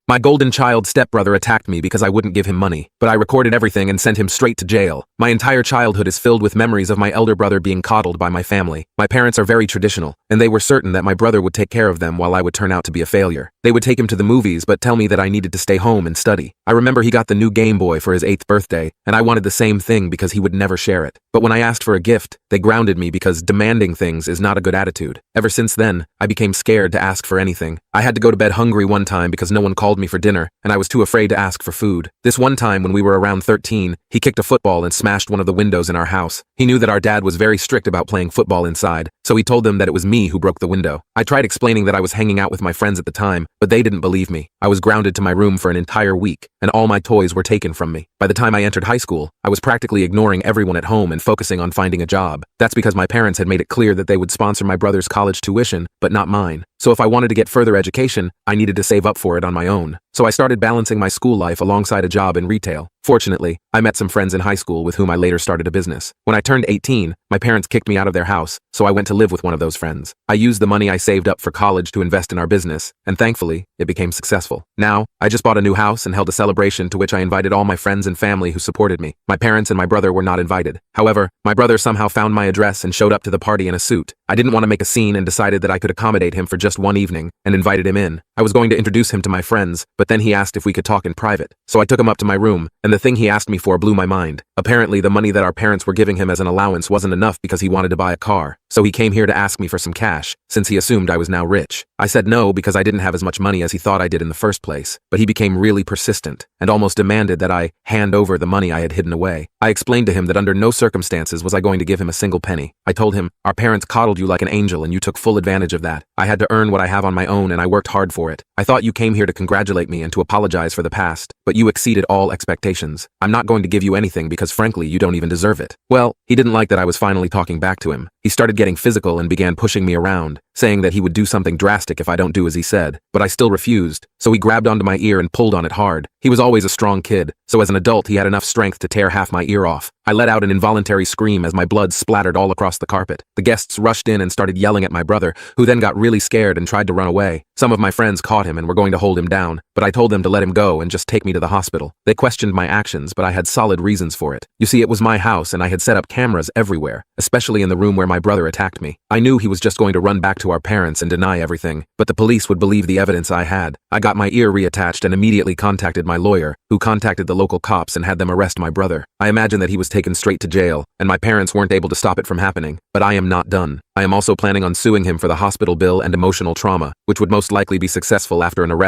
My golden child stepbrother attacked me because I wouldn't give him money, but I recorded everything and sent him straight to jail. My entire childhood is filled with memories of my elder brother being coddled by my family. My parents are very traditional, and they were certain that my brother would take care of them while I would turn out to be a failure. They would take him to the movies but tell me that I needed to stay home and study. I remember he got the new Game Boy for his 8th birthday, and I wanted the same thing because he would never share it. But when I asked for a gift, they grounded me because demanding things is not a good attitude. Ever since then, I became scared to ask for anything. I had to go to bed hungry one time because no one called me for dinner, and I was too afraid to ask for food. This one time when we were around 13, he kicked a football and smashed one of the windows in our house. He knew that our dad was very strict about playing football inside, so he told them that it was me who broke the window. I tried explaining that I was hanging out with my friends at the time, but they didn't believe me. I was grounded to my room for an entire week, and all my toys were taken from me. By the time I entered high school, I was practically ignoring everyone at home and focusing on finding a job. That's because my parents had made it clear that they would sponsor my brother's college tuition, but not mine. So if I wanted to get further education, I needed to save up for it on my own. So I started balancing my school life alongside a job in retail. Fortunately, I met some friends in high school with whom I later started a business. When I turned 18, my parents kicked me out of their house, so I went to live with one of those friends. I used the money I saved up for college to invest in our business, and thankfully, it became successful. Now, I just bought a new house and held a celebration to which I invited all my friends and family who supported me. My parents and my brother were not invited. However, my brother somehow found my address and showed up to the party in a suit. I didn't want to make a scene and decided that I could accommodate him for just one evening and invited him in. I was going to introduce him to my friends, but then he asked if we could talk in private. So I took him up to my room, and the thing he asked me for blew my mind. Apparently, the money that our parents were giving him as an allowance wasn't enough because he wanted to buy a car. So he came here to ask me for some cash, since he assumed I was now rich. I said no because I didn't have as much money as he thought I did in the first place, but he became really persistent and almost demanded that I hand over the money I had hidden away. I explained to him that under no circumstances was I going to give him a single penny. I told him, "Our parents coddled you like an angel and you took full advantage of that. I had to earn what I have on my own and I worked hard for it. I thought you came here to congratulate me and to apologize for the past, but you exceeded all expectations. I'm not going to give you anything because frankly you don't even deserve it." Well, he didn't like that I was finally talking back to him. He started getting physical and began pushing me around, saying that he would do something drastic if I don't do as he said, but I still refused, so he grabbed onto my ear and pulled on it hard. He was always a strong kid, so as an adult he had enough strength to tear half my ear off. I let out an involuntary scream as my blood splattered all across the carpet. The guests rushed in and started yelling at my brother, who then got really scared and tried to run away. Some of my friends caught him and were going to hold him down, but I told them to let him go and just take me to the hospital. They questioned my actions, but I had solid reasons for it. You see, it was my house and I had set up cameras everywhere, especially in the room where my brother attacked me. I knew he was just going to run back to our parents and deny everything, but the police would believe the evidence I had. I got my ear reattached and immediately contacted my lawyer, who contacted the local cops and had them arrest my brother. I imagine that he was taken straight to jail, and my parents weren't able to stop it from happening. But I am not done. I am also planning on suing him for the hospital bill and emotional trauma, which would most likely be successful after an arrest